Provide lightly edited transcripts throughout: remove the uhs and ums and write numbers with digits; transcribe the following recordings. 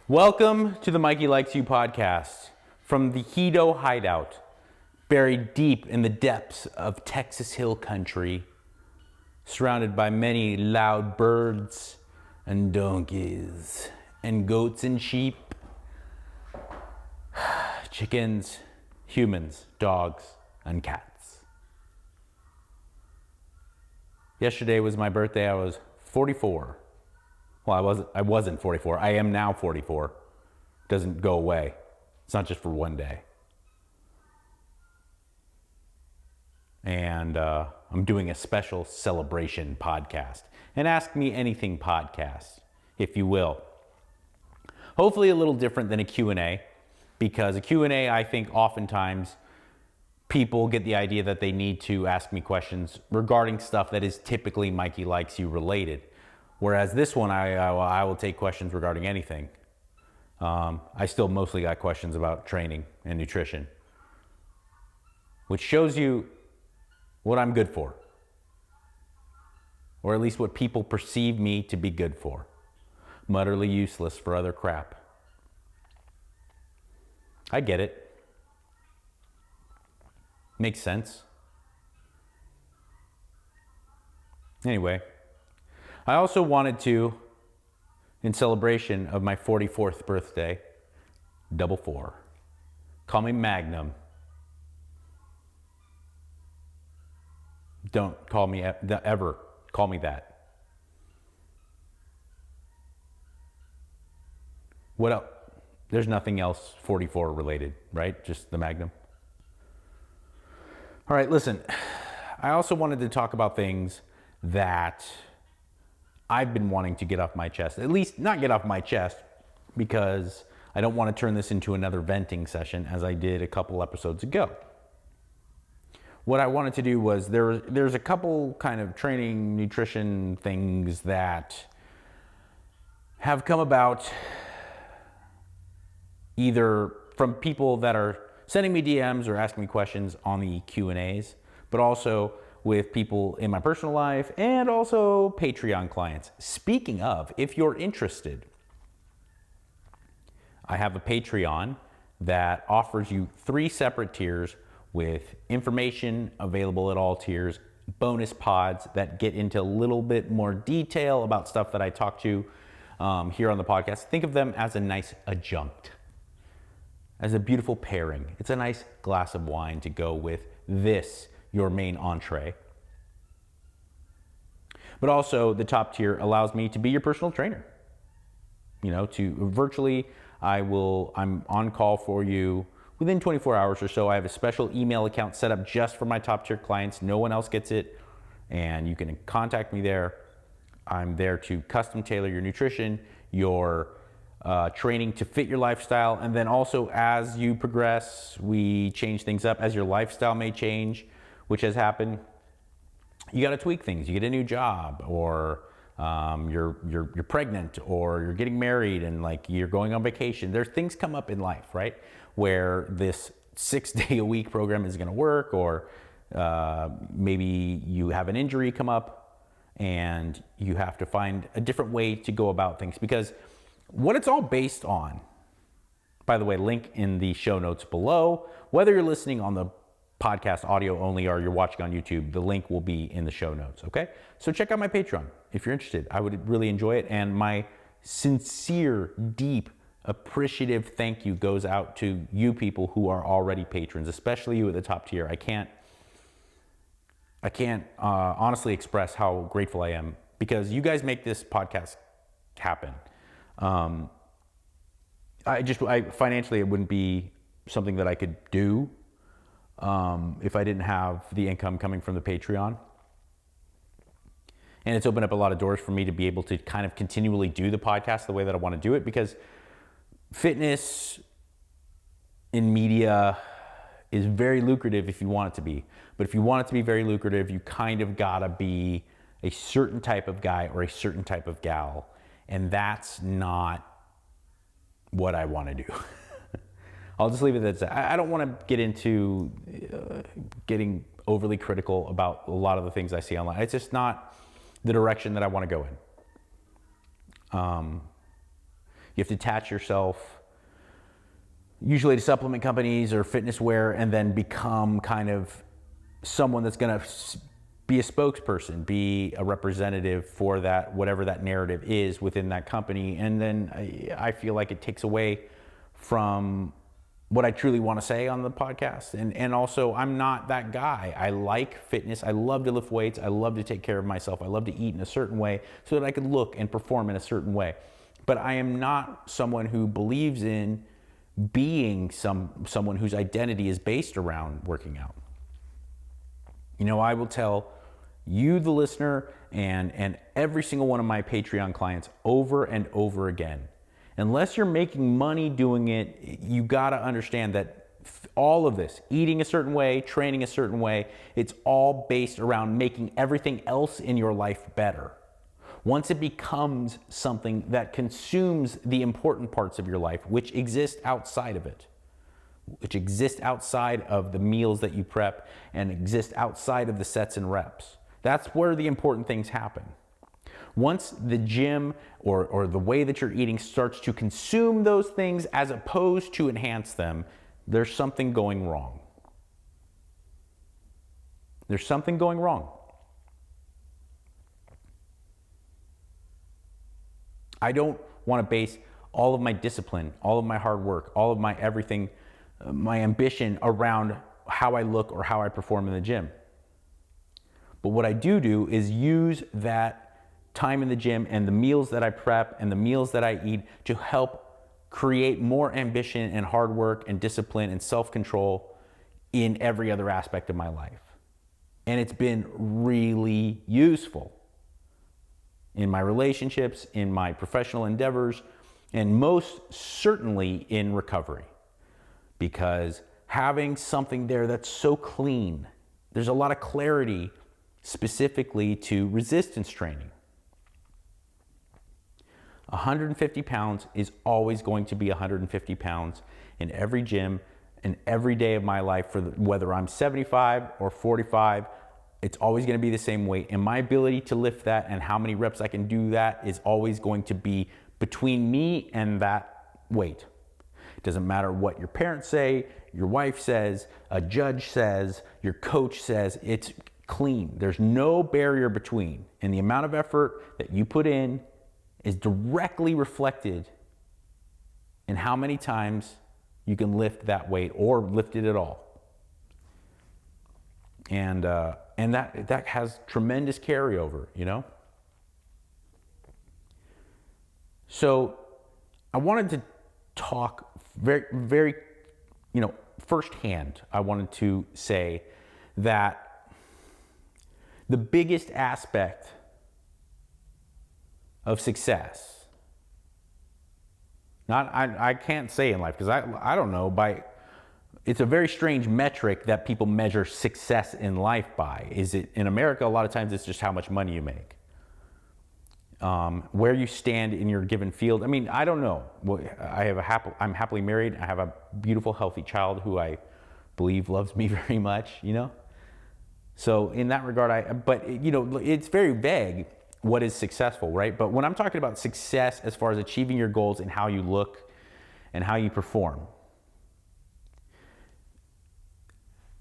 Welcome to the Mikey Likes You podcast from the Hedo Hideout, buried deep in the depths of Texas Hill Country, surrounded by many loud birds and donkeys and goats and sheep, chickens, humans, dogs, and cats. Yesterday was my birthday. I was 44. Well, I wasn't 44. I am now 44. Doesn't go away. It's not just for one day. And I'm doing a special celebration podcast. An Ask Me Anything podcast, if you will. Hopefully a little different than a Q&A, because a Q&A, I think oftentimes people get the idea that they need to ask me questions regarding stuff that is typically Mikey Likes You related. Whereas this one, I will take questions regarding anything. I still mostly got questions about training and nutrition, which shows you what I'm good for, or at least what people perceive me to be good for. I'm utterly useless for other crap. I get it. Makes sense. Anyway. I also wanted to, in celebration of my 44th birthday, double four, call me Magnum. Don't call me ever, call me that. What else? There's nothing else 44 related, right? Just the Magnum. All right, listen, I also wanted to talk about things that I've been wanting to get off my chest, at least not get off my chest, because I don't want to turn this into another venting session as I did a couple episodes ago. What I wanted to do was there's a couple kind of training, nutrition things that have come about either from people that are sending me DMs or asking me questions on the Q&As, but also with people in my personal life and also Patreon clients. Speaking of, if you're interested, I have a Patreon that offers you 3 separate tiers with information available at all tiers, bonus pods that get into a little bit more detail about stuff that I talk to here on the podcast. Think of them as a nice adjunct, as a beautiful pairing. It's a nice glass of wine to go with this, your main entree. But also the top tier allows me to be your personal trainer. You know, to virtually, I'm on call for you within 24 hours or so. I have a special email account set up just for my top tier clients. No one else gets it, and you can contact me there. I'm there to custom tailor your nutrition, your training to fit your lifestyle. And then also as you progress, we change things up as your lifestyle may change, which has happened. You got to tweak things. You get a new job, or you're pregnant, or you're getting married, and like you're going on vacation. There's things come up in life, right? Where this 6-day-a-week program is going to work, or maybe you have an injury come up and you have to find a different way to go about things. Because what it's all based on, by the way, link in the show notes below, whether you're listening on the podcast audio only or you're watching on YouTube, the link will be in the show notes, okay? So check out my Patreon if you're interested. I would really enjoy it. And my sincere, deep, appreciative thank you goes out to you people who are already patrons, especially you at the top tier. I can't honestly express how grateful I am, because you guys make this podcast happen. Financially, it wouldn't be something that I could do if I didn't have the income coming from the Patreon. And it's opened up a lot of doors for me to be able to kind of continually do the podcast the way that I want to do it, because fitness in media is very lucrative if you want it to be. But if you want it to be very lucrative, you kind of gotta be a certain type of guy or a certain type of gal. And that's not what I want to do. I'll just leave it at that. I don't want to get into getting overly critical about a lot of the things I see online. It's just not the direction that I want to go in. You have to attach yourself usually to supplement companies or fitness wear, and then become kind of someone that's going to be a spokesperson, be a representative for that, whatever that narrative is within that company. And then I feel like it takes away from what I truly want to say on the podcast. And also, I'm not that guy. I like fitness. I love to lift weights. I love to take care of myself. I love to eat in a certain way so that I could look and perform in a certain way. But I am not someone who believes in being someone whose identity is based around working out. You know, I will tell you, the listener, and every single one of my Patreon clients over and over again, unless you're making money doing it, you gotta understand that all of this, eating a certain way, training a certain way, it's all based around making everything else in your life better. Once it becomes something that consumes the important parts of your life, which exist outside of it, which exist outside of the meals that you prep and exist outside of the sets and reps, that's where the important things happen. Once the gym or the way that you're eating starts to consume those things as opposed to enhance them, there's something going wrong. There's something going wrong. I don't want to base all of my discipline, all of my hard work, all of my everything, my ambition around how I look or how I perform in the gym. But what I do is use that time in the gym and the meals that I prep and the meals that I eat to help create more ambition and hard work and discipline and self-control in every other aspect of my life. And it's been really useful in my relationships, in my professional endeavors, and most certainly in recovery. Because having something there that's so clean, there's a lot of clarity specifically to resistance training. 150 pounds is always going to be 150 pounds in every gym and every day of my life, whether I'm 75 or 45, it's always going to be the same weight. And my ability to lift that and how many reps I can do that is always going to be between me and that weight. It doesn't matter what your parents say, your wife says, a judge says, your coach says, it's clean. There's no barrier between. And the amount of effort that you put in is directly reflected in how many times you can lift that weight or lift it at all. And that has tremendous carryover, you know? So I wanted to talk very, you know, firsthand. I wanted to say that the biggest aspect of success, I can't say in life because I don't know, it's a very strange metric that people measure success in life by. Is it in America? A lot of times it's just how much money you make, where you stand in your given field. I mean, I don't know. I'm happily married. I have a beautiful, healthy child who I believe loves me very much. You know, so in that regard, but you know, it's very vague. What is successful, right? But when I'm talking about success as far as achieving your goals and how you look and how you perform,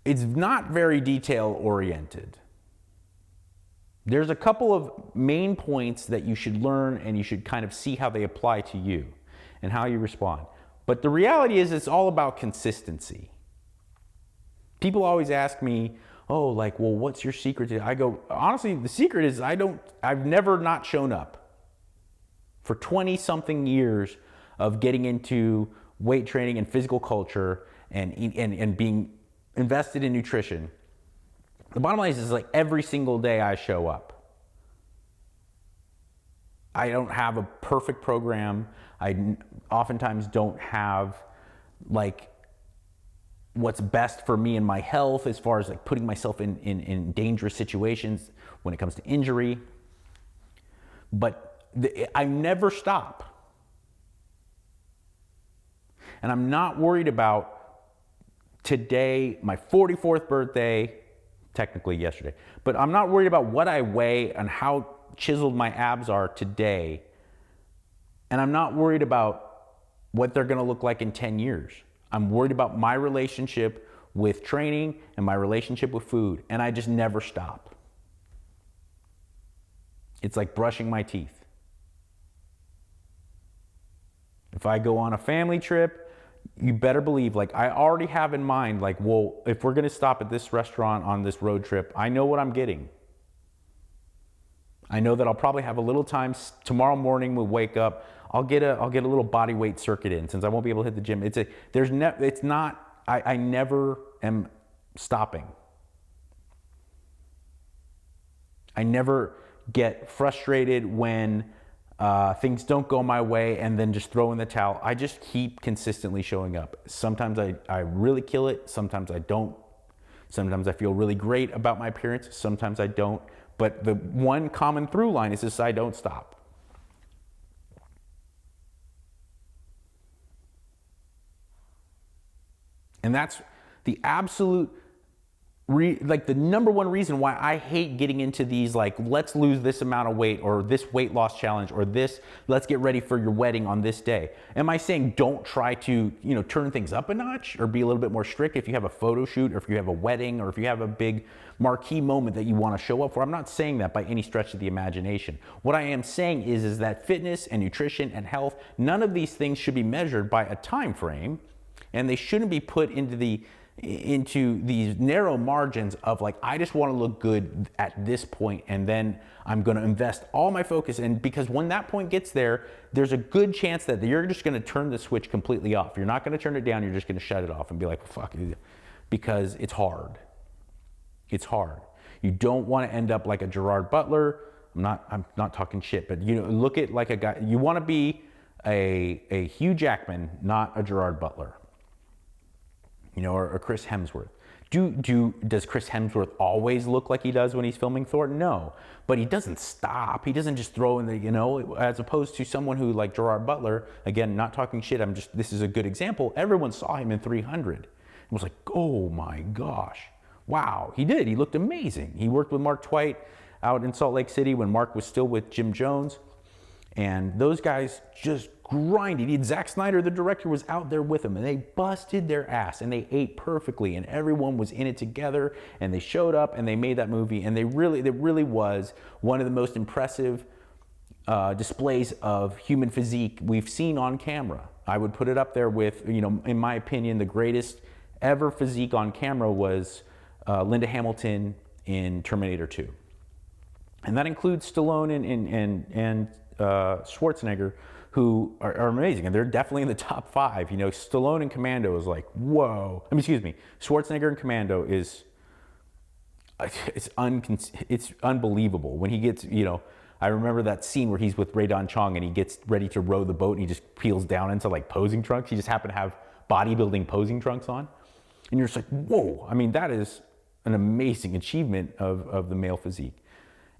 it's not very detail oriented. There's a couple of main points that you should learn and you should kind of see how they apply to you and how you respond. But the reality is it's all about consistency. People always ask me, oh, like, well, what's your secret? I go, honestly, the secret is I've never not shown up. For 20 something years of getting into weight training and physical culture and being invested in nutrition, the bottom line is like every single day I show up. I don't have a perfect program. I oftentimes don't have like what's best for me and my health as far as like putting myself in dangerous situations when it comes to injury. But I never stop. And I'm not worried about today, my 44th birthday, technically yesterday, but I'm not worried about what I weigh and how chiseled my abs are today. And I'm not worried about what they're going to look like in 10 years. I'm worried about my relationship with training and my relationship with food, and I just never stop. It's like brushing my teeth. If I go on a family trip, you better believe, like, I already have in mind, like, well, if we're going to stop at this restaurant on this road trip, I know what I'm getting. I know that I'll probably have a little time tomorrow morning. We'll wake up. I'll get a little body weight circuit in, since I won't be able to hit the gym. I never am stopping. I never get frustrated when things don't go my way and then just throw in the towel. I just keep consistently showing up. Sometimes I really kill it. Sometimes I don't. Sometimes I feel really great about my appearance. Sometimes I don't. But the one common through line is this: I don't stop. And that's the absolute, the number one reason why I hate getting into these, like, let's lose this amount of weight, or this weight loss challenge, or this, let's get ready for your wedding on this day. Am I saying don't try to, turn things up a notch or be a little bit more strict if you have a photo shoot, or if you have a wedding, or if you have a big marquee moment that you want to show up for? I'm not saying that by any stretch of the imagination. What I am saying is that fitness and nutrition and health, none of these things should be measured by a time frame, and they shouldn't be put into these narrow margins of, like, I just want to look good at this point, and then I'm going to invest all my focus. And because when that point gets there, there's a good chance that you're just going to turn the switch completely off. You're not going to turn it down. You're just going to shut it off and be like, fuck it, because it's hard. It's hard. You don't want to end up like a Gerard Butler. I'm not talking shit, but look at like a guy. You want to be a Hugh Jackman, not a Gerard Butler. Or Chris Hemsworth. Does Chris Hemsworth always look like he does when he's filming Thor? No, but he doesn't stop. He doesn't just throw in the, as opposed to someone who, like Gerard Butler, again, not talking shit, this is a good example. Everyone saw him in 300 and was like, oh my gosh, wow, he did. He looked amazing. He worked with Mark Twight out in Salt Lake City when Mark was still with Jim Jones. And those guys just grinded. Zack Snyder, the director, was out there with them, and they busted their ass, and they ate perfectly, and everyone was in it together, and they showed up, and they made that movie, and it really was one of the most impressive displays of human physique we've seen on camera. I would put it up there with, in my opinion, the greatest ever physique on camera was Linda Hamilton in Terminator 2. And that includes Stallone and Schwarzenegger, who are amazing, and they're definitely in the top 5. Stallone in Commando is like, whoa. Schwarzenegger in Commando is, it's unbelievable. When he gets, I remember that scene where he's with Ray Don Chong and he gets ready to row the boat and he just peels down into like posing trunks. He just happened to have bodybuilding posing trunks on. And you're just like, whoa. That is an amazing achievement of the male physique.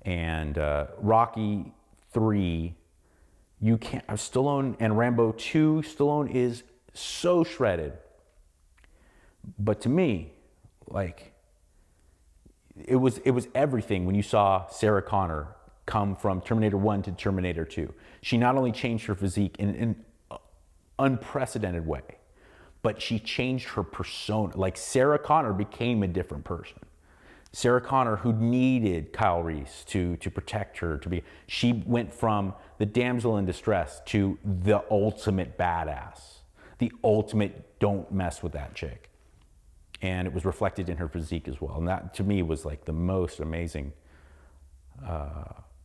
And Rocky 3, you can't, Stallone, and Rambo 2, Stallone is so shredded. But to me, like, it was everything when you saw Sarah Connor come from Terminator 1 to Terminator 2. She not only changed her physique in an unprecedented way, but she changed her persona. Like, Sarah Connor became a different person. Sarah Connor, who needed Kyle Reese to protect her, she went from the damsel in distress to the ultimate badass, the ultimate don't mess with that chick. And it was reflected in her physique as well. And that, to me, was like the most amazing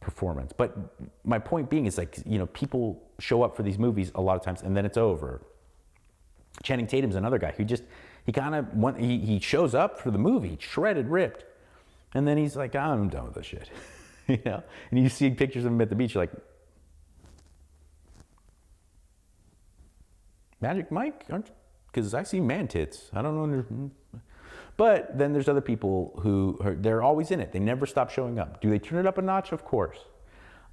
performance. But my point being is, like, people show up for these movies a lot of times and then it's over. Channing Tatum's another guy who he shows up for the movie, shredded, ripped. And then he's like, I'm done with this shit. And you see pictures of him at the beach, you're like, Magic Mike? Because I see man tits. I don't know. But then there's other people they're always in it. They never stop showing up. Do they turn it up a notch? Of course.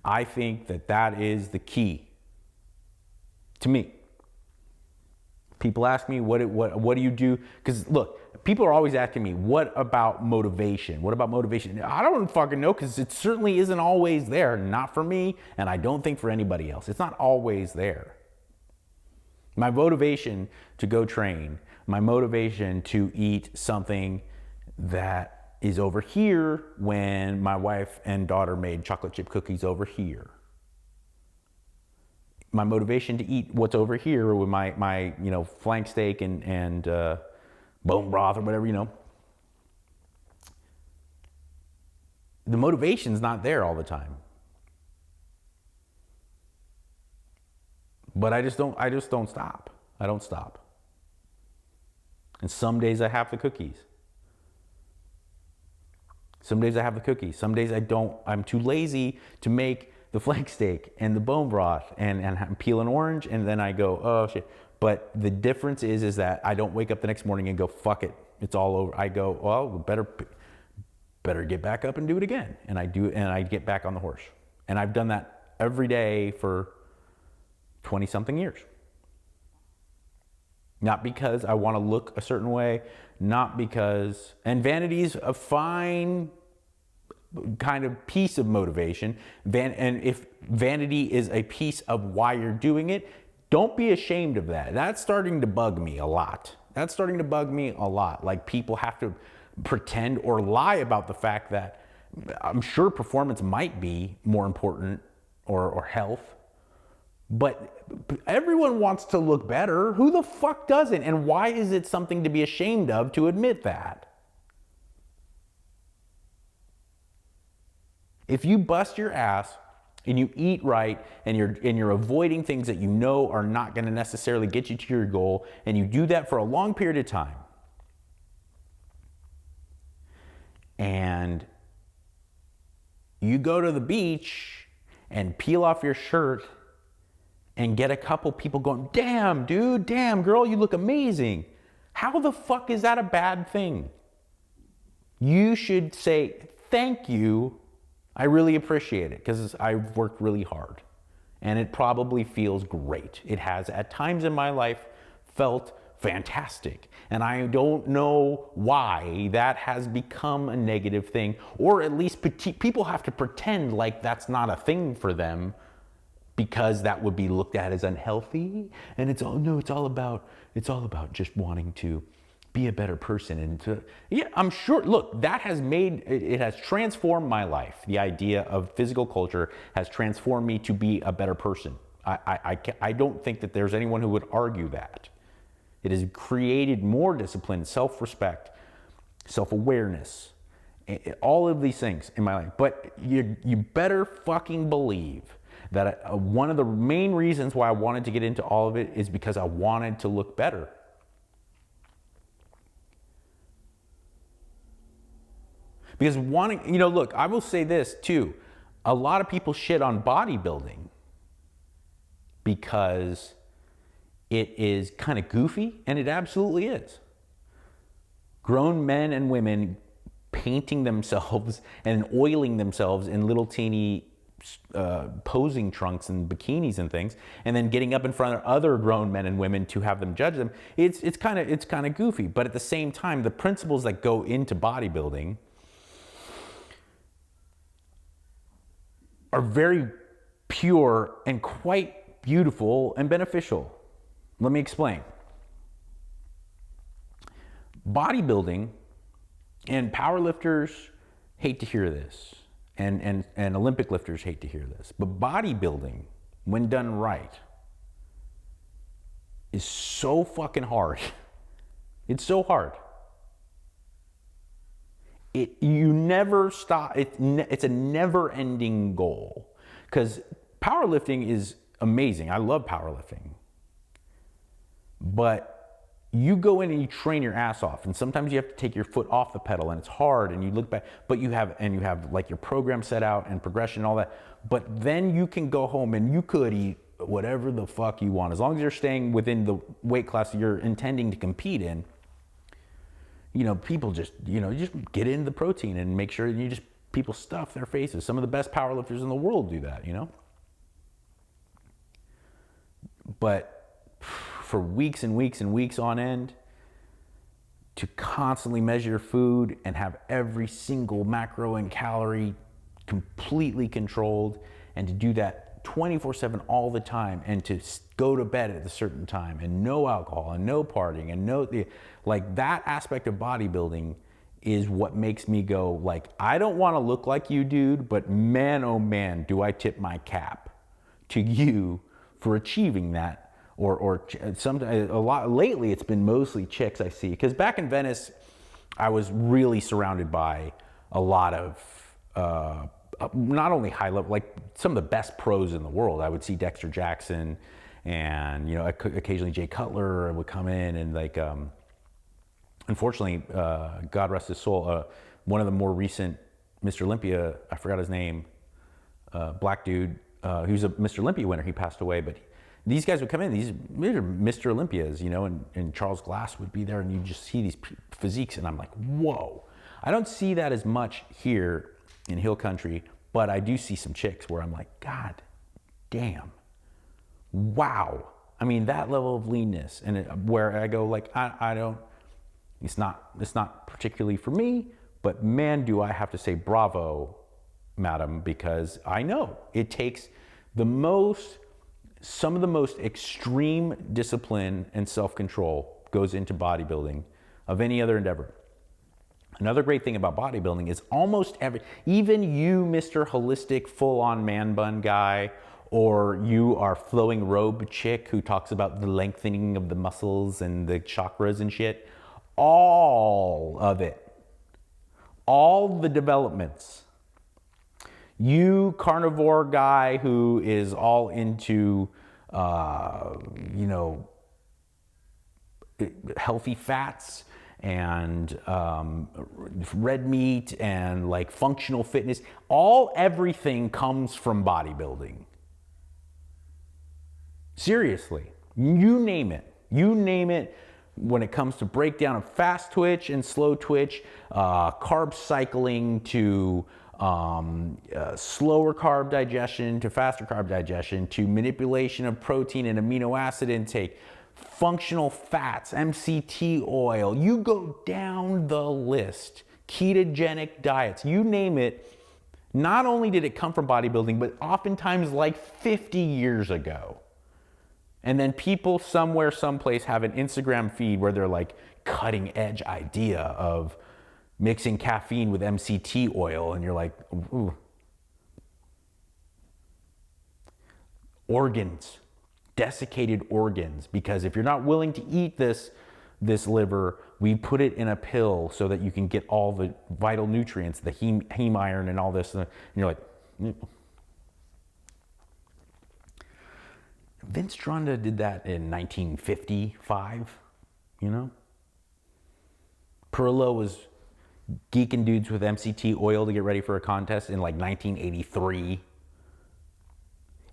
I think that is the key to me. People ask me, what do you do? Because look, people are always asking me, what about motivation? What about motivation? I don't fucking know, because it certainly isn't always there. Not for me, and I don't think for anybody else. It's not always there. My motivation to go train, my motivation to eat something that is over here when my wife and daughter made chocolate chip cookies over here. My motivation to eat what's over here with my flank steak and bone broth or whatever, the motivation's not there all the time. But I just don't stop. I don't stop. And some days I have the cookies. Some days I have the cookies. Some days I don't. I'm too lazy to make the flank steak and the bone broth and peel an orange, and then I go, oh shit. But the difference is that I don't wake up the next morning and go, fuck it, it's all over. I go, well, better get back up and do it again. And I do, and I get back on the horse. And I've done that every day for 20 something years. Not because I want to look a certain way, not because, and vanity's a fine kind of piece of motivation. And if vanity is a piece of why you're doing it, don't be ashamed of that. That's starting to bug me a lot. Like people have to pretend or lie about the fact that I'm sure performance might be more important or health, but everyone wants to look better. Who the fuck doesn't? And why is it something to be ashamed of to admit that? If you bust your ass and you eat right and you're avoiding things that you know are not going to necessarily get you to your goal, and you do that for a long period of time, and you go to the beach and peel off your shirt and get a couple people going, damn dude, damn girl, you look amazing. How the fuck is that a bad thing? You should say, thank you, I really appreciate it, because I've worked really hard. And it probably feels great. It has at times in my life felt fantastic. And I don't know why that has become a negative thing, or at least people have to pretend like that's not a thing for them, because that would be looked at as unhealthy. And it's all about just wanting to be a better person. And I'm sure, look, that has it has transformed my life. The idea of physical culture has transformed me to be a better person. I don't think that there's anyone who would argue that. It has created more discipline, self-respect, self-awareness, all of these things in my life. But you better fucking believe that one of the main reasons why I wanted to get into all of it is because I wanted to look better. Because look, I will say this too. A lot of people shit on bodybuilding because it is kind of goofy, and it absolutely is. Grown men and women painting themselves and oiling themselves in little teeny posing trunks and bikinis and things, and then getting up in front of other grown men and women to have them judge them. It's kind of goofy, but at the same time, the principles that go into bodybuilding are very pure and quite beautiful and beneficial. Let me explain. Bodybuilding, and powerlifters hate to hear this, and Olympic lifters hate to hear this, but bodybuilding, when done right, is so fucking hard. It's so hard. You never stop. It's a never-ending goal, because powerlifting is amazing. I love powerlifting, but you go in and you train your ass off, and sometimes you have to take your foot off the pedal, and it's hard, and you look back, but you have like your program set out and progression and all that. But then you can go home and you could eat whatever the fuck you want, as long as you're staying within the weight class you're intending to compete in. People just, just get into the protein and make sure people stuff their faces. Some of the best powerlifters in the world do that, But for weeks and weeks and weeks on end, to constantly measure food and have every single macro and calorie completely controlled, and to do that 24/7 all the time, and to go to bed at a certain time, and no alcohol and no partying and like that aspect of bodybuilding is what makes me go like, I don't want to look like you, dude, but man, oh man, do I tip my cap to you for achieving that. Or a lot lately, it's been mostly chicks I see, because back in Venice, I was really surrounded by a lot of not only high level, like some of the best pros in the world. I would see Dexter Jackson, and occasionally Jay Cutler would come in, and like unfortunately, God rest his soul, one of the more recent Mr. Olympia, I forgot his name, black dude, he was a Mr. Olympia winner, he passed away, but these guys would come in, these are Mr. Olympias, and Charles Glass would be there, and you just see these physiques, and I'm like, whoa. I don't see that as much here in Hill Country, but I do see some chicks where I'm like, God damn, wow. I mean, that level of leanness, and where I go like, I don't, it's not particularly for me, but man, do I have to say bravo, madam, because I know it takes some of the most extreme discipline and self-control goes into bodybuilding of any other endeavor. Another great thing about bodybuilding is even you, Mr. Holistic, full-on man bun guy, or you are flowing robe chick who talks about the lengthening of the muscles and the chakras and shit, all of it, all the developments. You carnivore guy who is all into, healthy fats and red meat and like functional fitness, everything comes from bodybuilding. Seriously, you name it. When it comes to breakdown of fast twitch and slow twitch, carb cycling to slower carb digestion to faster carb digestion to manipulation of protein and amino acid intake, functional fats, MCT oil, you go down the list, ketogenic diets, you name it. Not only did it come from bodybuilding, but oftentimes like 50 years ago. And then people somewhere, someplace have an Instagram feed where they're like cutting edge idea of mixing caffeine with MCT oil, and you're like, ooh. Organs, desiccated organs, because if you're not willing to eat this liver, we put it in a pill so that you can get all the vital nutrients, the heme iron and all this, and you're like, Vince Stronda did that in 1955, Perillo was geeking dudes with MCT oil to get ready for a contest in like 1983.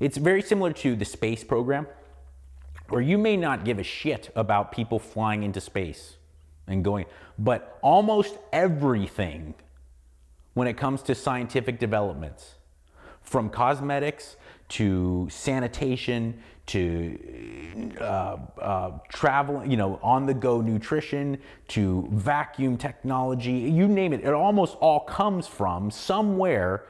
It's very similar to the space program, where you may not give a shit about people flying into space and going, but almost everything when it comes to scientific developments, from cosmetics to sanitation to travel, on-the-go nutrition to vacuum technology, you name it, it almost all comes from somewhere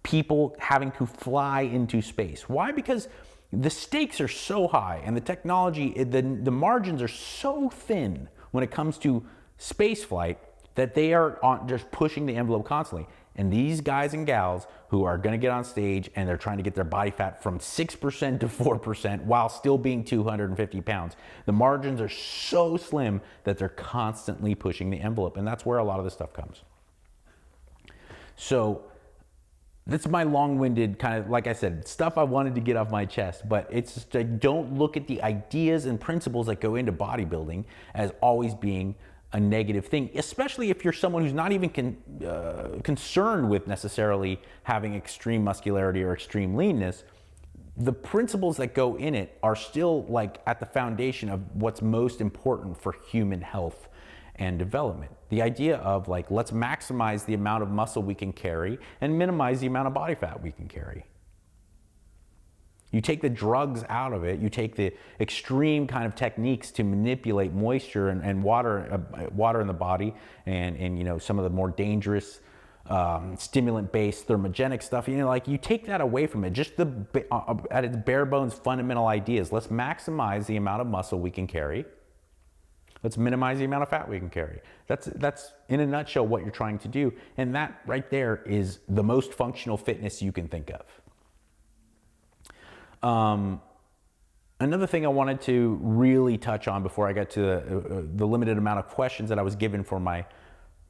people having to fly into space. Why? Because the stakes are so high and the technology, the margins are so thin when it comes to space flight that they are just pushing the envelope constantly. And these guys and gals who are going to get on stage and they're trying to get their body fat from 6% to 4% while still being 250 pounds, the margins are so slim that they're constantly pushing the envelope. And that's where a lot of this stuff comes. So that's my long-winded kind of, like I said, stuff I wanted to get off my chest, but it's just, I don't look at the ideas and principles that go into bodybuilding as always being a negative thing, especially if you're someone who's not even concerned with necessarily having extreme muscularity or extreme leanness. The principles that go in it are still like at the foundation of what's most important for human health and development. The idea of like, let's maximize the amount of muscle we can carry and minimize the amount of body fat we can carry. You take the drugs out of it, you take the extreme kind of techniques to manipulate moisture and water in the body and some of the more dangerous stimulant-based thermogenic stuff. Like you take that away from it, just at its bare bones fundamental ideas. Let's maximize the amount of muscle we can carry. Let's minimize the amount of fat we can carry. That's in a nutshell what you're trying to do. And that right there is the most functional fitness you can think of. Another thing I wanted to really touch on before I got to the limited amount of questions that I was given for my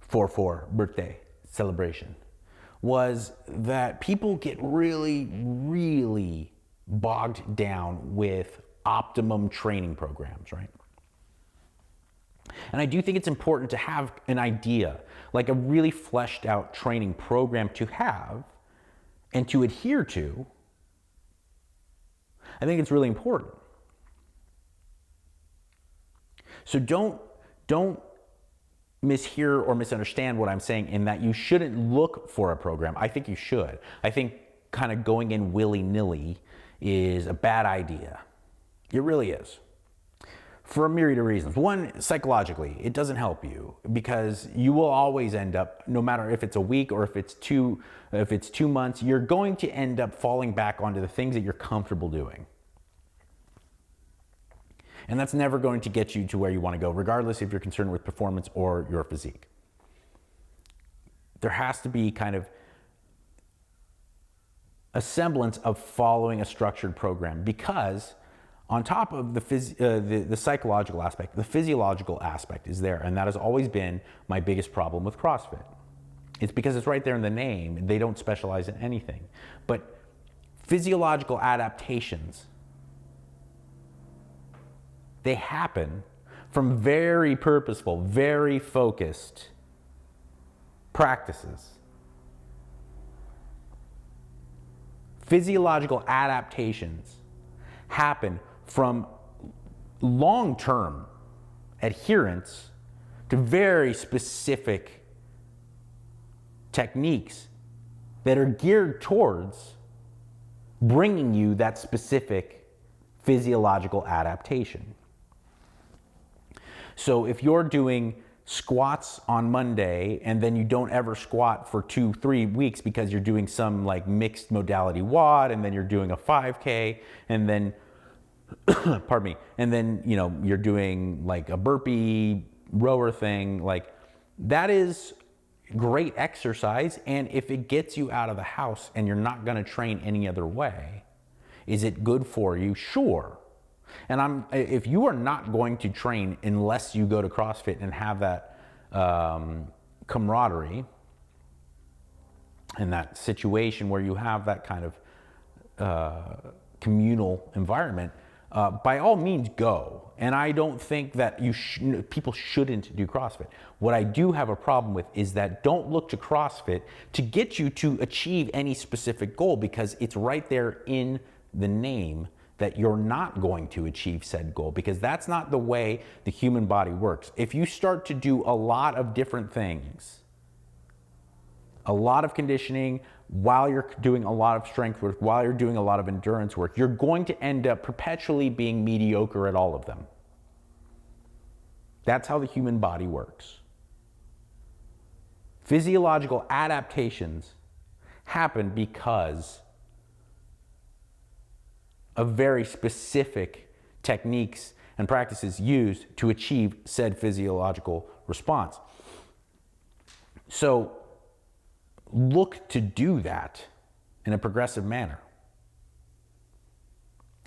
4/4 birthday celebration was that people get really, really bogged down with optimum training programs, right? And I do think it's important to have an idea, like a really fleshed out training program to have and to adhere to. I think it's really important. So don't mishear or misunderstand what I'm saying in that you shouldn't look for a program. I think you should. I think kind of going in willy-nilly is a bad idea. It really is. For a myriad of reasons. One, psychologically, it doesn't help you because you will always end up, no matter if it's a week or if it's 2 months, you're going to end up falling back onto the things that you're comfortable doing. And that's never going to get you to where you want to go, regardless if you're concerned with performance or your physique. There has to be kind of a semblance of following a structured program because on top of the psychological aspect, the physiological aspect is there, and that has always been my biggest problem with CrossFit. It's because it's right there in the name. They don't specialize in anything. But physiological adaptations, they happen from very purposeful, very focused practices. Physiological adaptations happen from long-term adherence to very specific techniques that are geared towards bringing you that specific physiological adaptation. So if you're doing squats on Monday and then you don't ever squat for 2-3 weeks because you're doing some like mixed modality WOD and then you're doing a 5K and then pardon me, and then you're doing like a burpee rower thing, like that is great exercise, and if it gets you out of the house and you're not going to train any other way, is it good for you? Sure. And if you are not going to train unless you go to CrossFit and have that camaraderie and that situation where you have that kind of communal environment, by all means go. And I don't think that people shouldn't do CrossFit. What I do have a problem with is that don't look to CrossFit to get you to achieve any specific goal, because it's right there in the name that you're not going to achieve said goal, because that's not the way the human body works. If you start to do a lot of different things, a lot of conditioning, while you're doing a lot of strength work, while you're doing a lot of endurance work, you're going to end up perpetually being mediocre at all of them. That's how the human body works. Physiological adaptations happen because of very specific techniques and practices used to achieve said physiological response. So look to do that in a progressive manner.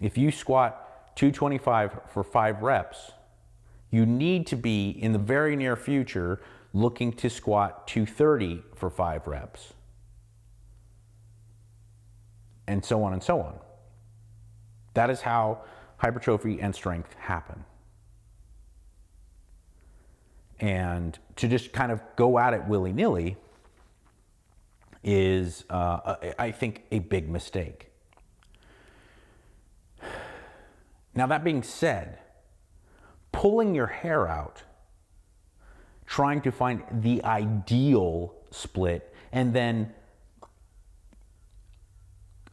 If you squat 225 for 5 reps, you need to be in the very near future looking to squat 230 for 5 reps. And so on and so on. That is how hypertrophy and strength happen. And to just kind of go at it willy-nilly is, I think, a big mistake. Now, that being said, pulling your hair out, trying to find the ideal split, and then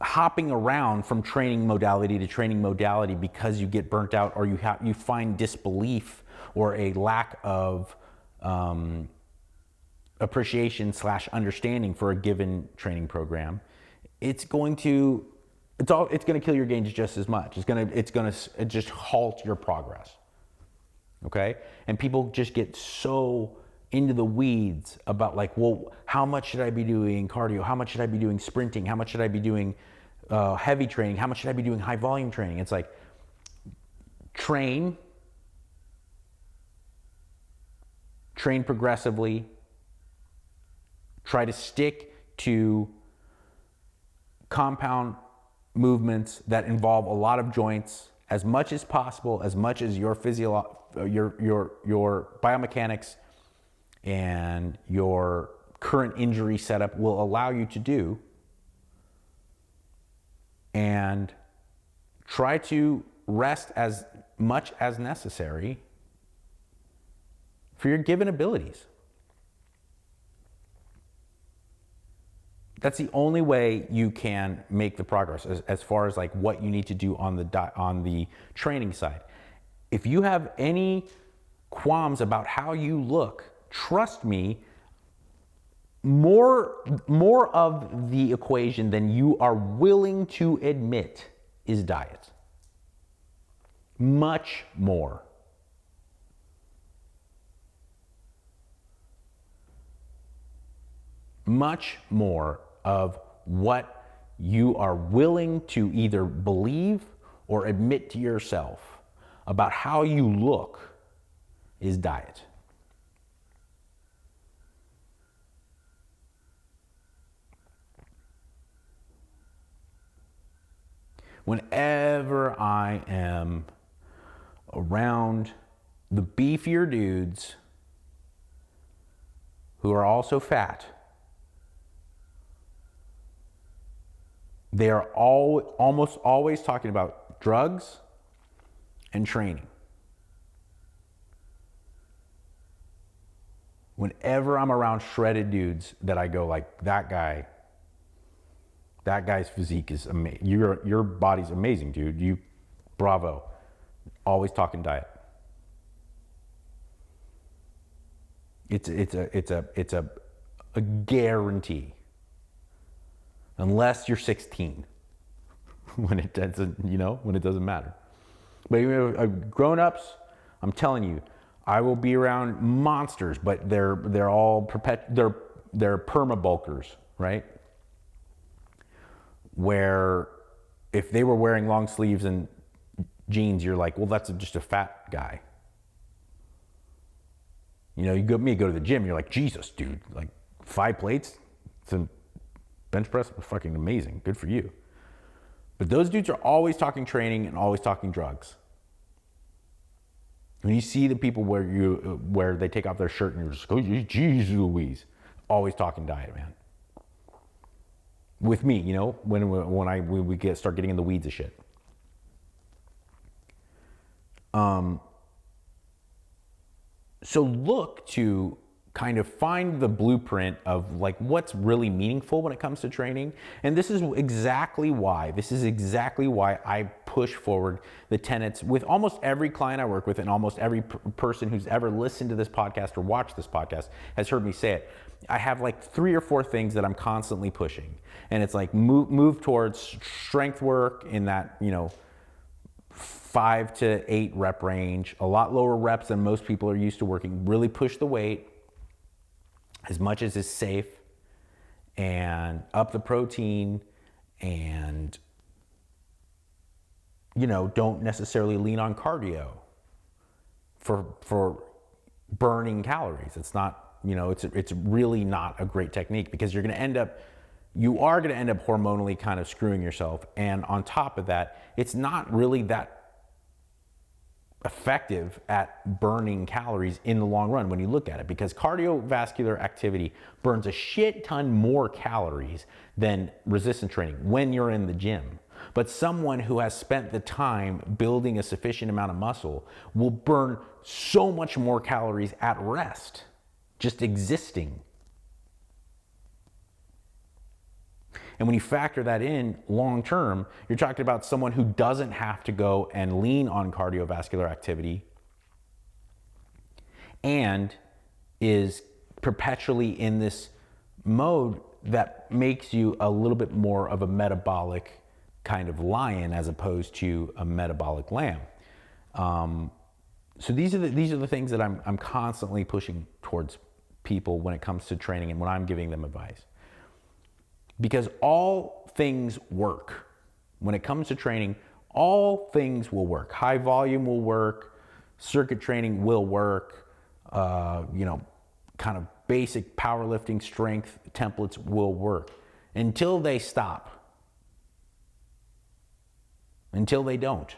hopping around from training modality to training modality because you get burnt out or you find disbelief or a lack of appreciation / understanding for a given training program, it's going to kill your gains just as much. It's going to just halt your progress. Okay? And people just get so into the weeds about like, well, how much should I be doing cardio? How much should I be doing sprinting? How much should I be doing heavy training? How much should I be doing high volume training? It's like, train progressively, try to stick to compound movements that involve a lot of joints as much as possible, as much as your biomechanics and your current injury setup will allow you to do, and try to rest as much as necessary for your given abilities. That's the only way you can make the progress as far as like what you need to do on the training side. If you have any qualms about how you look, trust me, more of the equation than you are willing to admit is diet. Much more. Much more of what you are willing to either believe or admit to yourself about how you look is diet. Whenever I am around the beefier dudes who are also fat, they are almost always talking about drugs and training. Whenever I'm around shredded dudes that I go like, that guy's physique is amazing. Your body's amazing, dude. Bravo. Always talking diet. It's a guarantee. Unless you're 16, when it doesn't matter. But grown-ups, I'm telling you, I will be around monsters, but they're all they're perma bulkers, right? Where if they were wearing long sleeves and jeans, you're like, well, that's just a fat guy. You go to the gym, you're like, Jesus, dude, like 5 plates, it's a bench press, fucking amazing. Good for you. But those dudes are always talking training and always talking drugs. When you see the people where they take off their shirt and you're just, oh, geez Louise, always talking diet, man. With me, when we start getting in the weeds of shit. So look to kind of find the blueprint of like what's really meaningful when it comes to training. And this is exactly why I push forward the tenets with almost every client I work with, and almost every person who's ever listened to this podcast or watched this podcast has heard me say it. I have like 3 or 4 things that I'm constantly pushing. And it's like move towards strength work in that, 5 to 8 rep range, a lot lower reps than most people are used to working. Really push the weight as much as is safe, and up the protein, and don't necessarily lean on cardio for burning calories. It's not, it's really not a great technique, because you are going to end up hormonally kind of screwing yourself. And on top of that, it's not really that effective at burning calories in the long run when you look at it, because cardiovascular activity burns a shit ton more calories than resistance training when you're in the gym. But someone who has spent the time building a sufficient amount of muscle will burn so much more calories at rest, just existing. And when you factor that in long term, you're talking about someone who doesn't have to go and lean on cardiovascular activity and is perpetually in this mode that makes you a little bit more of a metabolic kind of lion as opposed to a metabolic lamb. So these are the things that I'm constantly pushing towards people when it comes to training and when I'm giving them advice. Because all things work. When it comes to training, all things will work. High volume will work, circuit training will work, kind of basic powerlifting strength templates will work until they stop, until they don't.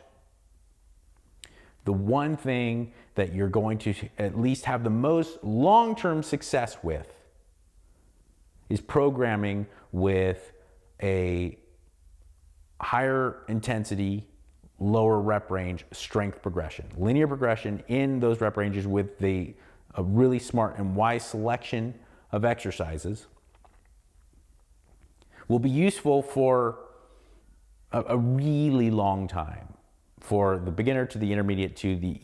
The one thing that you're going to at least have the most long-term success with is programming with a higher intensity, lower rep range strength progression, linear progression in those rep ranges with a really smart and wise selection of exercises will be useful for a really long time, for the beginner to the intermediate to the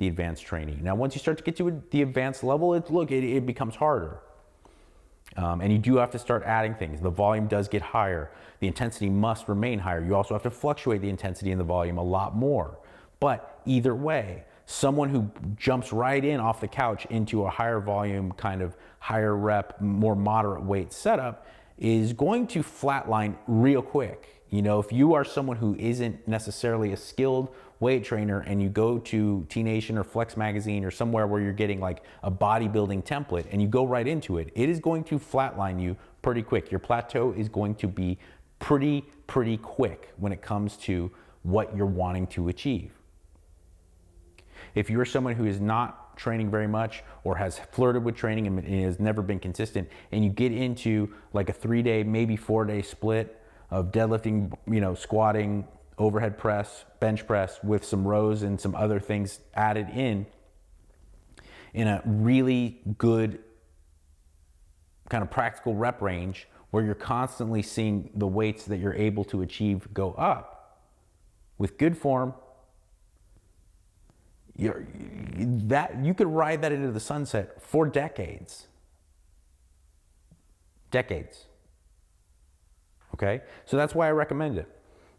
advanced trainee. Now, once you start to get to the advanced level, it becomes harder. And you do have to start adding things. The volume does get higher. The intensity must remain higher. You also have to fluctuate the intensity and the volume a lot more. But either way, someone who jumps right in off the couch into a higher volume, kind of higher rep, more moderate weight setup is going to flatline real quick. You know, if you are someone who isn't necessarily a skilled weight trainer and you go to T Nation or Flex Magazine or somewhere where you're getting like a bodybuilding template and you go right into it, it is going to flatline you pretty quick. Your plateau is going to be pretty quick when it comes to what you're wanting to achieve. If you're someone who is not training very much or has flirted with training and has never been consistent, and you get into like a 3-day, maybe 4-day split of deadlifting, squatting, overhead press, bench press with some rows and some other things added in a really good kind of practical rep range where you're constantly seeing the weights that you're able to achieve go up with good form, you could ride that into the sunset for decades. Okay? So that's why I recommend it.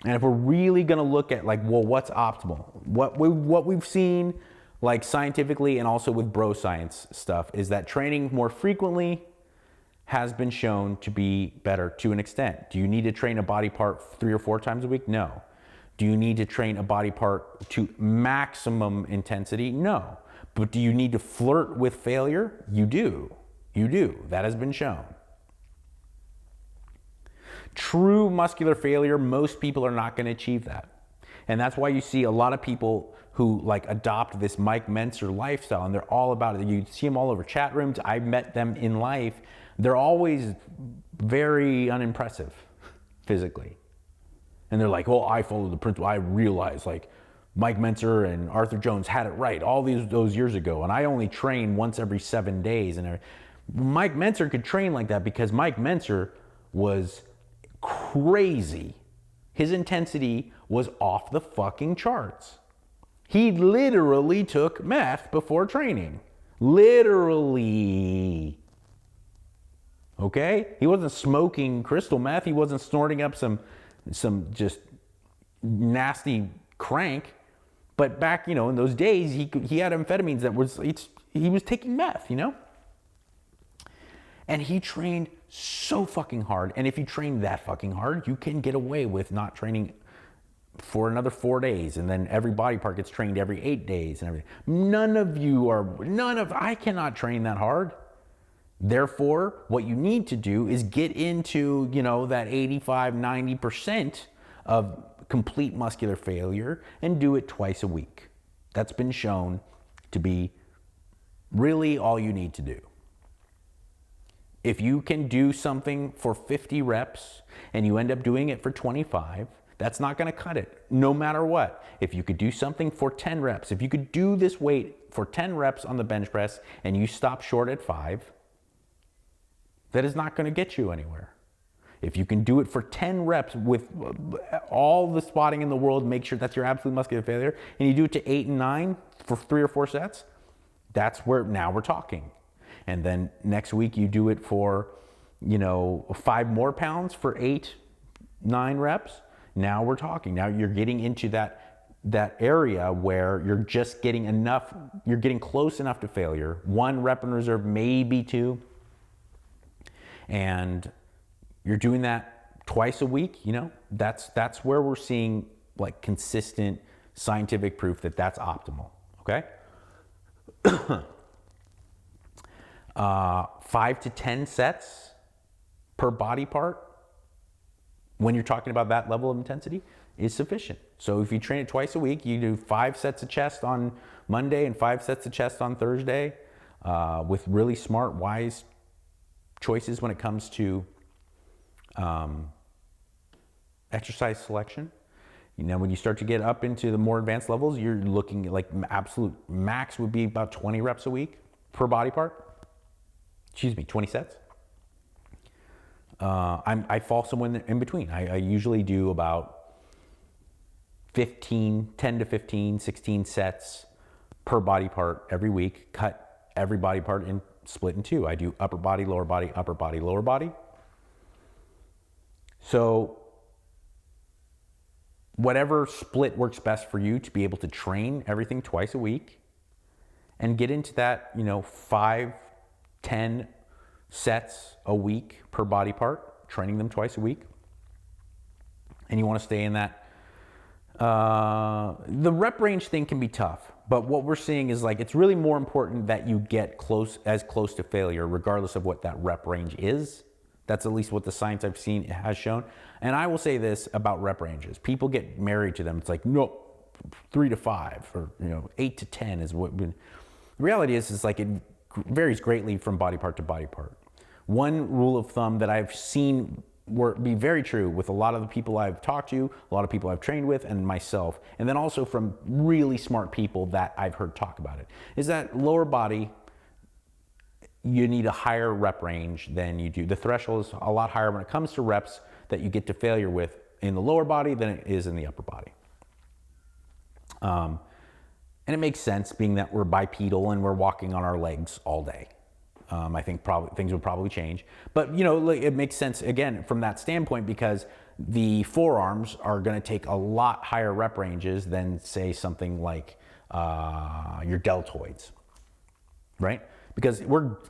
And if we're really going to look at what's optimal, what we've seen scientifically and also with bro science stuff is that training more frequently has been shown to be better to an extent. Do you need to train a body part 3 or 4 times a week? No. Do you need to train a body part to maximum intensity? No. But do you need to flirt with failure? You do. That has been shown. True muscular failure, most people are not going to achieve that. And that's why you see a lot of people who adopt this Mike Mentzer lifestyle, and they're all about it. You see them all over chat rooms. I've met them in life. They're always very unimpressive physically. And they're like, I follow the principle. I realize Mike Mentzer and Arthur Jones had it right all those years ago, and I only train once every 7 days. And Mike Mentzer could train like that because Mike Mentzer was crazy. His intensity was off the fucking charts. He literally took meth before training. Literally. Okay? He wasn't smoking crystal meth. He wasn't snorting up some just nasty crank. But back, in those days, he had amphetamines he was taking meth, And he trained so fucking hard. And if you train that fucking hard, you can get away with not training for another 4 days. And then every body part gets trained every 8 days and everything. I cannot train that hard. Therefore, what you need to do is get into, that 85-90% of complete muscular failure and do it twice a week. That's been shown to be really all you need to do. If you can do something for 50 reps and you end up doing it for 25, that's not going to cut it, no matter what. If you could do something for 10 reps, if you could do this weight for 10 reps on the bench press and you stop short at 5, that is not going to get you anywhere. If you can do it for 10 reps with all the spotting in the world, make sure that's your absolute muscular failure, and you do it to 8 and 9 for 3 or 4 sets, that's where now we're talking. And then next week you do it for, 5 more pounds for 8, 9 reps. Now we're talking. Now you're getting into that area where you're just getting enough, you're getting close enough to failure. 1 rep in reserve, maybe 2. And you're doing that twice a week, that's where we're seeing like consistent scientific proof that that's optimal, okay? 5 to 10 sets per body part when you're talking about that level of intensity is sufficient. So if you train it twice a week, you do 5 sets of chest on Monday and 5 sets of chest on Thursday, with really smart, wise choices when it comes to exercise selection. When you start to get up into the more advanced levels, you're looking at like absolute max would be about 20 reps a week per body part. 20 sets. I fall somewhere in between. I usually do about 10 to 15, 16 sets per body part every week. Cut every body part and split in 2. I do upper body, lower body, upper body, lower body. So whatever split works best for you to be able to train everything twice a week and get into that, 5, 10 sets a week per body part, training them twice a week. And you want to stay in that. The rep range thing can be tough, but what we're seeing is like, it's really more important that you get as close to failure, regardless of what that rep range is. That's at least what the science I've seen has shown. And I will say this about rep ranges. People get married to them. It's like, no, 3 to 5 or 8 to 10 is what. The reality is like it varies greatly from body part to body part. One rule of thumb that I've seen be very true with a lot of the people I've talked to, a lot of people I've trained with, and myself, and then also from really smart people that I've heard talk about it, is that lower body, you need a higher rep range than you do. The threshold is a lot higher when it comes to reps that you get to failure with in the lower body than it is in the upper body. And it makes sense being that we're bipedal and we're walking on our legs all day. I think probably things would probably change, but it makes sense again from that standpoint because the forearms are going to take a lot higher rep ranges than say something like your deltoids, right? Because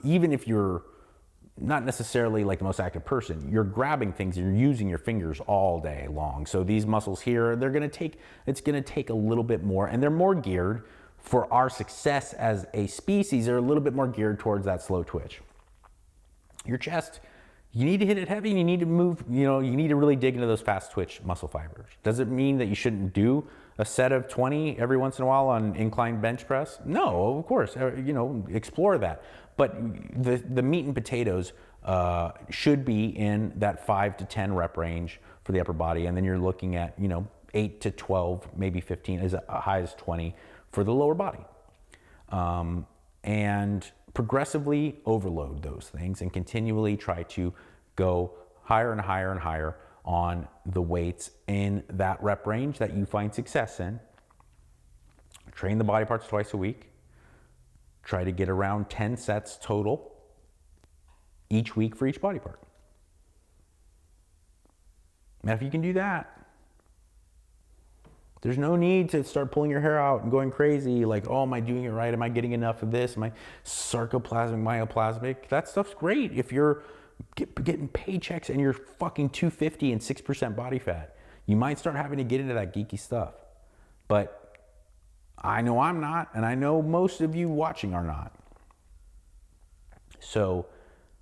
even if you're not necessarily like the most active person, you're grabbing things, you're using your fingers all day long. So these muscles here, it's gonna take a little bit more, and they're more geared for our success as a species. They're a little bit more geared towards that slow twitch. Your chest, you need to hit it heavy and you need to move, you need to really dig into those fast twitch muscle fibers. Does it mean that you shouldn't do a set of 20 every once in a while on incline bench press? No, of course, explore that. But the meat and potatoes should be in that 5 to 10 rep range for the upper body. And then you're looking at, 8 to 12, maybe 15, as high as 20 for the lower body. And progressively overload those things and continually try to go higher and higher and higher on the weights in that rep range that you find success in. Train the body parts twice a week. Try to get around 10 sets total each week for each body part. Now, if you can do that, there's no need to start pulling your hair out and going crazy like, oh, am I doing it right? Am I getting enough of this? Am I sarcoplasmic, myoplasmic? That stuff's great if you're getting paychecks and you're fucking 250 and 6% body fat. You might start having to get into that geeky stuff. But I know I'm not, and I know most of you watching are not. So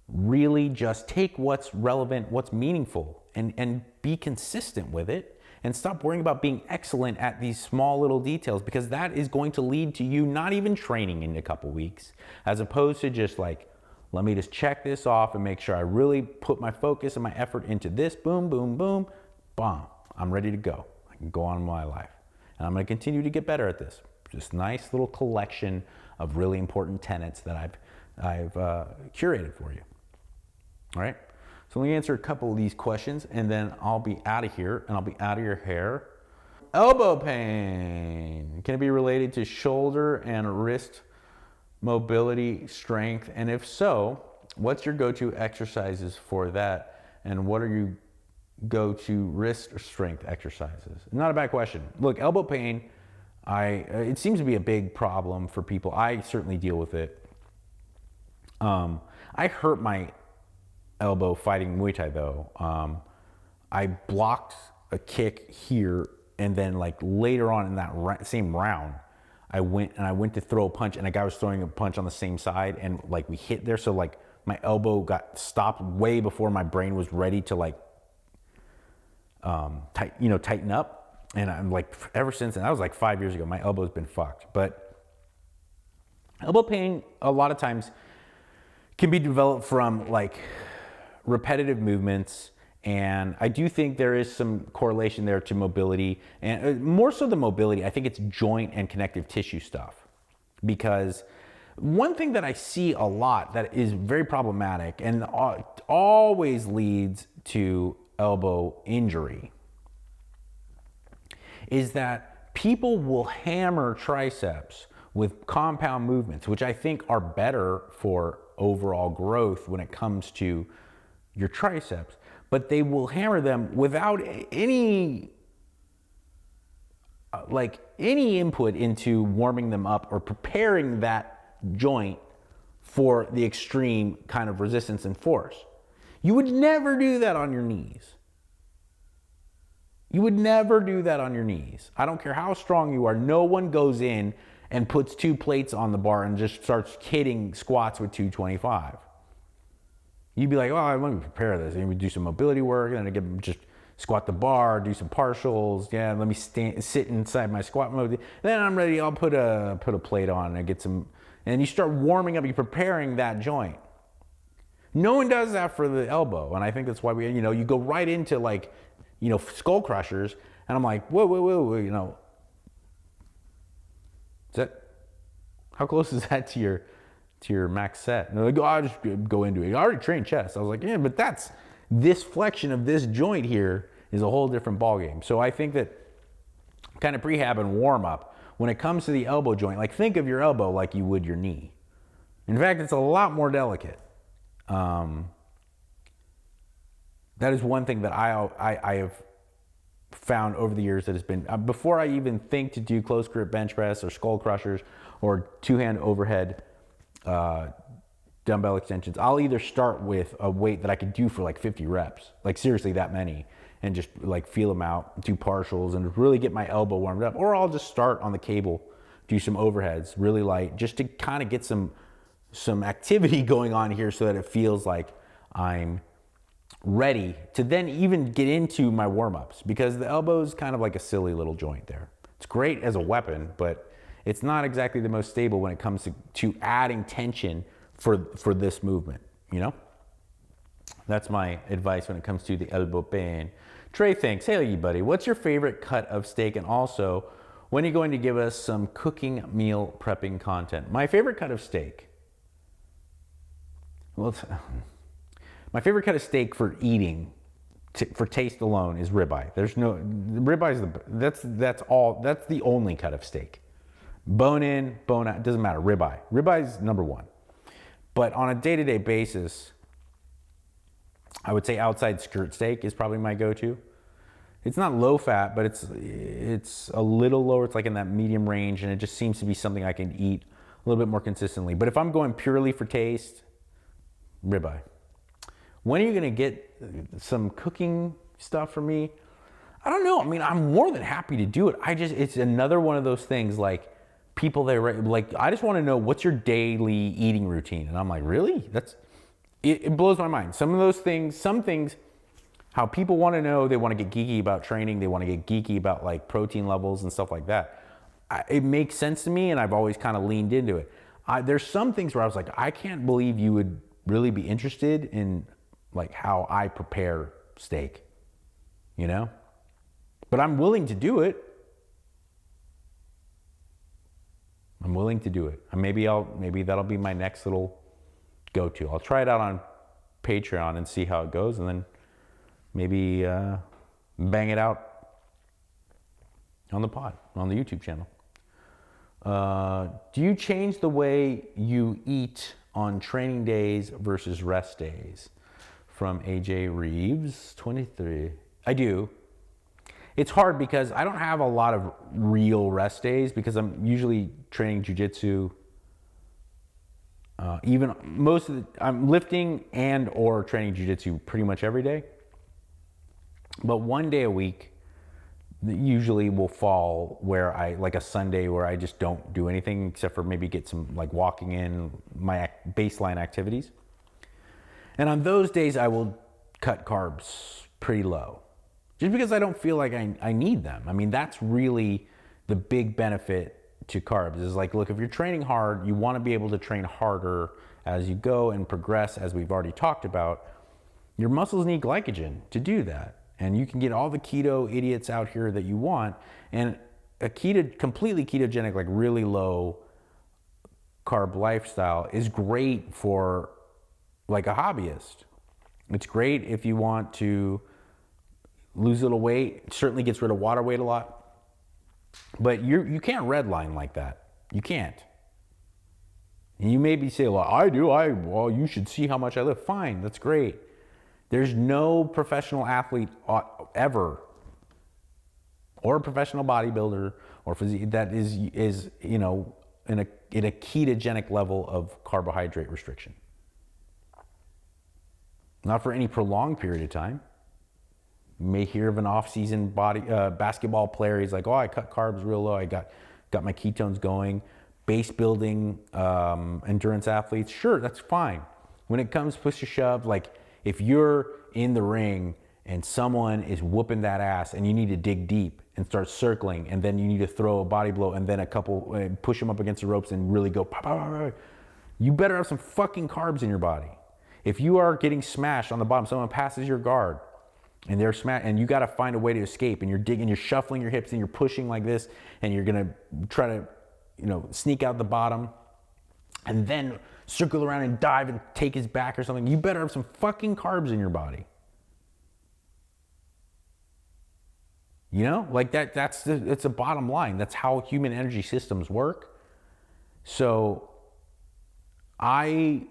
really just take what's relevant, what's meaningful, and be consistent with it. And stop worrying about being excellent at these small little details, because that is going to lead to you not even training in a couple weeks, as opposed to just like, let me just check this off and make sure I really put my focus and my effort into this. Boom, boom, boom, bam. I'm ready to go. I can go on with my life. And I'm going to continue to get better at this. Just nice little collection of really important tenets that I've curated for you. All right. So let me answer a couple of these questions and then I'll be out of here and I'll be out of your hair. Elbow pain. Can it be related to shoulder and wrist mobility, strength? And if so, what's your go-to exercises for that? And what are your go-to wrist or strength exercises? Not a bad question. Look, elbow pain, it seems to be a big problem for people. I certainly deal with it. I hurt my elbow fighting Muay Thai though. I blocked a kick here, and then like later on in that same round, I went to throw a punch, and a guy was throwing a punch on the same side, and like we hit there, so like my elbow got stopped way before my brain was ready to like tighten up. And I'm like, ever since, and that was like 5 years ago, my elbow's been fucked. But elbow pain a lot of times can be developed from like repetitive movements, and I do think there is some correlation there to mobility, and more so the mobility. I think it's joint and connective tissue stuff, because one thing that I see a lot that is very problematic and always leads to elbow injury is that people will hammer triceps with compound movements, which I think are better for overall growth when it comes to your triceps, but they will hammer them without any input into warming them up or preparing that joint for the extreme kind of resistance and force. You would never do that on your knees. You would never do that on your knees. I don't care how strong you are. No one goes in and puts 2 plates on the bar and just starts hitting squats with 225. You'd be like, well, let me prepare this. And we do some mobility work, and then just squat the bar, do some partials. Yeah, let me sit inside my squat mode. Then I'm ready. I'll put a plate on and get some. And you start warming up. You're preparing that joint. No one does that for the elbow, and I think that's why you go right into like, skull crushers, and I'm like, whoa, is that, how close is that to your max set? And they're like, oh, I'll just go into it. I already trained chest. I was like, yeah, but this flexion of this joint here is a whole different ballgame. So I think that kind of prehab and warm up, when it comes to the elbow joint, like think of your elbow like you would your knee. In fact, it's a lot more delicate. That is one thing that I have found over the years that has been, before I even think to do close grip bench press or skull crushers or 2-hand overhead dumbbell extensions, I'll either start with a weight that I could do for like 50 reps, like seriously that many, and just like feel them out, do partials and really get my elbow warmed up. Or I'll just start on the cable, do some overheads really light, just to kind of get some activity going on here so that it feels like I'm ready to then even get into my warm-ups, because the elbow is kind of like a silly little joint there. It's great as a weapon, but it's not exactly the most stable when it comes to adding tension for this movement, That's my advice when it comes to the elbow pain. Trey thinks, hey buddy, what's your favorite cut of steak? And also, when are you going to give us some cooking meal prepping content? My favorite cut of steak, my favorite cut of steak for eating, for taste alone, is ribeye. Ribeye that's the only cut of steak. Bone in, bone out, doesn't matter. Ribeye is number one. But on a day-to-day basis, I would say outside skirt steak is probably my go-to. It's not low fat, but it's a little lower. It's like in that medium range, and it just seems to be something I can eat a little bit more consistently. But if I'm going purely for taste, ribeye. When are you gonna get some cooking stuff for me? I don't know. I mean, I'm more than happy to do it. It's another one of those things like people I just want to know, what's your daily eating routine? And I'm like, really? It blows my mind. Some things, how people want to know, they want to get geeky about training. They want to get geeky about like protein levels and stuff like that. It makes sense to me, and I've always kind of leaned into it. There's some things where I was like, I can't believe you would really be interested in like how I prepare steak, But I'm willing to do it. I'm willing to do it. And maybe that'll be my next little go-to. I'll try it out on Patreon and see how it goes, and then maybe bang it out on the pod, on the YouTube channel. Do you change the way you eat on training days versus rest days? From AJ Reeves, 23. I do. It's hard because I don't have a lot of real rest days because I'm usually training jujitsu. Even most of I'm lifting and or training jiu-jitsu pretty much every day. But one day a week usually will fall where like a Sunday where I just don't do anything except for maybe get some like walking in my baseline activities. And on those days I will cut carbs pretty low just because I don't feel like I need them. I mean, that's really the big benefit to carbs is like, look, if you're training hard, you want to be able to train harder as you go and progress, as we've already talked about. Your muscles need glycogen to do that. And you can get all the keto idiots out here that you want. And a completely ketogenic, like really low carb lifestyle is great for like a hobbyist. It's great if you want to lose a little weight. It certainly gets rid of water weight a lot. But you can't redline like that. You can't. And you maybe say, well, I do. Well, you should see how much I lift. Fine, that's great. There's no professional athlete ever, or a professional bodybuilder or physique that is in a ketogenic level of carbohydrate restriction. Not for any prolonged period of time. You may hear of an off-season basketball player. He's like, oh, I cut carbs real low. I got my ketones going. Base building endurance athletes, sure, that's fine. When it comes push to shove, like if you're in the ring and someone is whooping that ass and you need to dig deep and start circling, and then you need to throw a body blow and then a couple push them up against the ropes and really go pop, pop, pop, pop, you better have some fucking carbs in your body. If you are getting smashed on the bottom, someone passes your guard and they're smashed, and you got to find a way to escape, and you're digging, you're shuffling your hips and you're pushing like this, and you're gonna try to sneak out the bottom and then circle around and dive and take his back or something. You better have some fucking carbs in your body. Like it's a bottom line. That's how human energy systems work. So I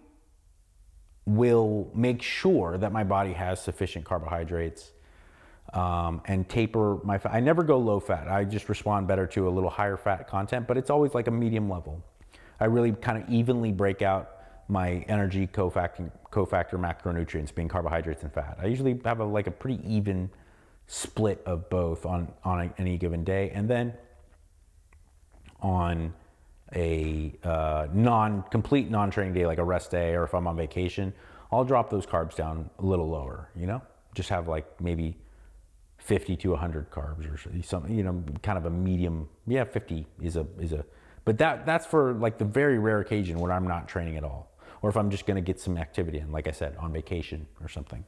will make sure that my body has sufficient carbohydrates and taper my fat. I never go low fat. I just respond better to a little higher fat content, but it's always like a medium level. I really kind of evenly break out my energy cofactor macronutrients being carbohydrates and fat. I usually have a pretty even split of both on any given day. And then on a complete non-training day, like a rest day, or if I'm on vacation, I'll drop those carbs down a little lower, just have like maybe 50 to 100 carbs or something, kind of a medium. Yeah, 50 is a, but that's for like the very rare occasion where I'm not training at all, or if I'm just going to get some activity in, like I said, on vacation or something.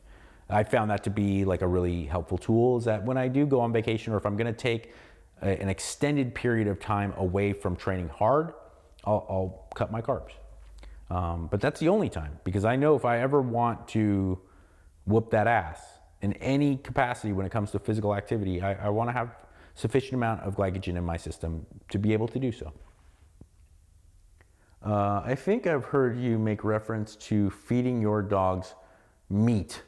I found that to be like a really helpful tool, is that when I do go on vacation, or if I'm going to take an extended period of time away from training hard, I'll cut my carbs. But that's the only time, because I know if I ever want to whoop that ass in any capacity when it comes to physical activity, I want to have sufficient amount of glycogen in my system to be able to do so. I think I've heard you make reference to feeding your dogs meat.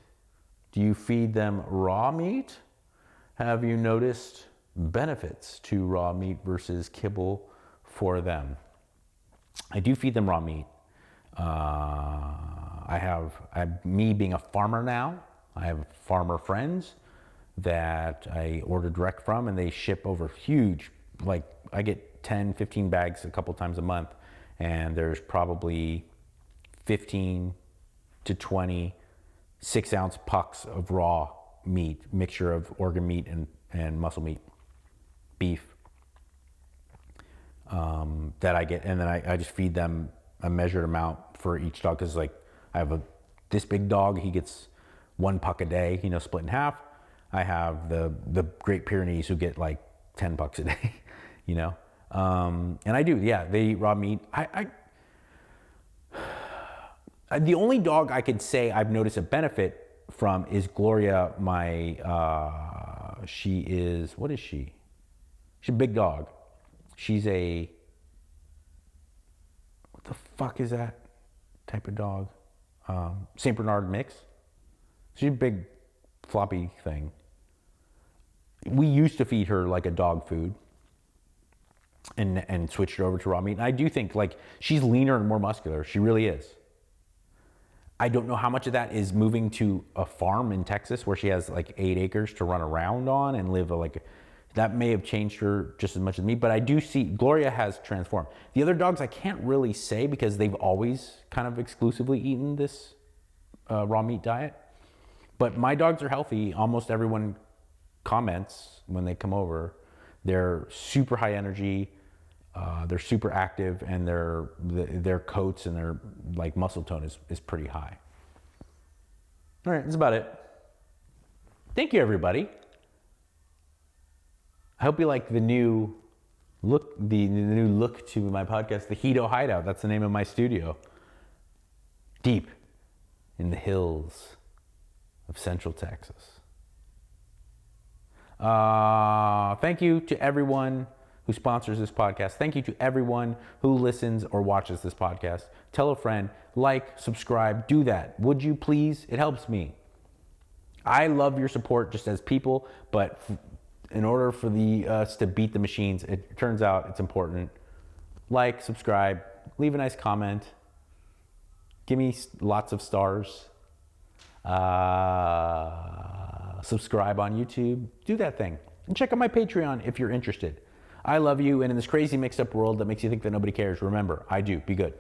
Do you feed them raw meat? Have you noticed benefits to raw meat versus kibble for them? I do feed them raw meat. Me being a farmer now, I have farmer friends that I order direct from, and they ship over huge, like I get 10, 15 bags a couple times a month, and there's probably 15 to 20 6-ounce pucks of raw meat, mixture of organ meat and muscle meat, beef, that I get, and then I just feed them a measured amount for each dog, because like I have this big dog, he gets 1 puck a day, split in half. I have the Great Pyrenees who get like 10 pucks a day, and I do, yeah, they eat raw meat. The only dog I could say I've noticed a benefit from is Gloria, she is, what is she? She's a big dog. She's a the fuck is that type of dog? Saint Bernard mix. She's a big floppy thing. We used to feed her like a dog food and switched her over to raw meat. And I do think like she's leaner and more muscular. She really is. I don't know how much of that is moving to a farm in Texas where she has like 8 acres to run around on and live that may have changed her just as much as me, but I do see Gloria has transformed. The other dogs I can't really say because they've always kind of exclusively eaten this raw meat diet. But my dogs are healthy. Almost everyone comments when they come over. They're super high energy. They're super active, and their coats and their like muscle tone is pretty high. All right, that's about it. Thank you, everybody. I hope you like the new look, the new look to my podcast, the Hito Hideout. That's the name of my studio. Deep in the hills of Central Texas. Thank you to everyone who sponsors this podcast. Thank you to everyone who listens or watches this podcast. Tell a friend, like, subscribe, do that. Would you please? It helps me. I love your support just as people, but in order for us to beat the machines, it turns out it's important. Like, subscribe, leave a nice comment, give me lots of stars, subscribe on YouTube, do that thing. And check out my Patreon if you're interested. I love you, and in this crazy mixed up world that makes you think that nobody cares, remember, I do. Be good.